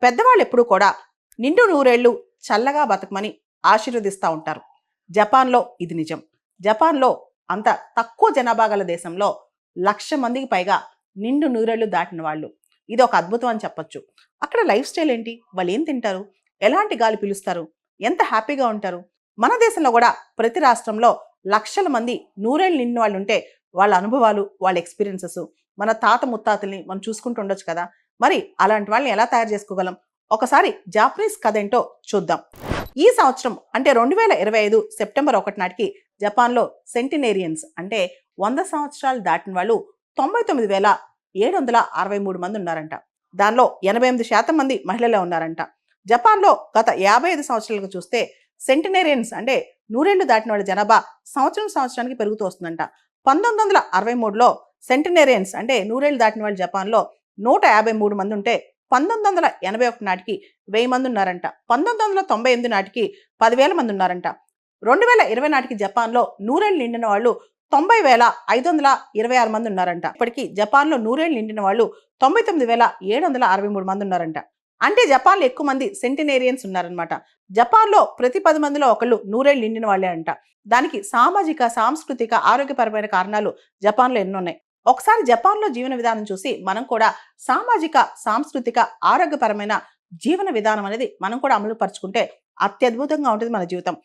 పెద్దవాళ్ళు ఎప్పుడు కూడా నిండు నూరేళ్లు చల్లగా బతకమని ఆశీర్వదిస్తూ ఉంటారు. జపాన్లో ఇది నిజం. జపాన్లో అంత తక్కువ జనాభా గల దేశంలో 1,00,000 మందికి పైగా నిండు నూరేళ్లు దాటిన వాళ్ళు. ఇది ఒక అద్భుతం అని చెప్పొచ్చు. అక్కడ లైఫ్ స్టైల్ ఏంటి, వాళ్ళు ఏం తింటారు, ఎలాంటి గాలి పిలుస్తారు, ఎంత హ్యాపీగా ఉంటారు. మన దేశంలో కూడా ప్రతి రాష్ట్రంలో లక్షల మంది నూరేళ్ళు నిండిన వాళ్ళు ఉంటే వాళ్ళ అనుభవాలు, వాళ్ళ ఎక్స్పీరియన్సెస్ మన తాత ముత్తాతల్ని మనం చూసుకుంటూ ఉండొచ్చు కదా. మరి అలాంటి వాళ్ళని ఎలా తయారు చేసుకోగలం? ఒకసారి జాపనీస్ కథ ఏంటో చూద్దాం. ఈ సంవత్సరం అంటే 2025 సెప్టెంబర్ 1 నాటికి జపాన్లో సెంటినేరియన్స్ అంటే 100 సంవత్సరాలు దాటిన వాళ్ళు 99,763 మంది ఉన్నారంట. దానిలో 88% మంది మహిళలే ఉన్నారంట. జపాన్లో గత 55 సంవత్సరాలకు చూస్తే సెంటినేరియన్స్ అంటే నూరేళ్లు దాటిన వాళ్ళ జనాభా సంవత్సరానికి పెరుగుతూ వస్తుందంట. 1963లో సెంటినేరియన్స్ అంటే నూరేళ్లు దాటిన వాళ్ళు జపాన్లో 153 మంది ఉంటే 1981 నాటికి 1000 మంది ఉన్నారంట. 1998 నాటికి 10,000 మంది ఉన్నారంట. 2020 నాటికి జపాన్లో నూరేళ్లు నిండిన వాళ్ళు 90,526 మంది ఉన్నారంట. ఇప్పటికీ జపాన్లో నూరేళ్లు నిండిన వాళ్ళు 99,763 మంది ఉన్నారంట. అంటే జపాన్లో ఎక్కువ మంది సెంటినేరియన్స్ ఉన్నారనమాట. జపాన్లో ప్రతి 10 మందిలో ఒకళ్ళు నూరేళ్లు నిండిన వాళ్ళే అంట. దానికి సామాజిక, సాంస్కృతిక, ఆరోగ్యపరమైన కారణాలు జపాన్లో ఎన్నున్నాయి. ఒకసారి జపాన్లో జీవన విధానం చూసి మనం కూడా సామాజిక, సాంస్కృతిక, ఆరోగ్యపరమైన జీవన విధానం అనేది మనం కూడా అమలు పరుచుకుంటే అత్యద్భుతంగా ఉంటుంది మన జీవితం.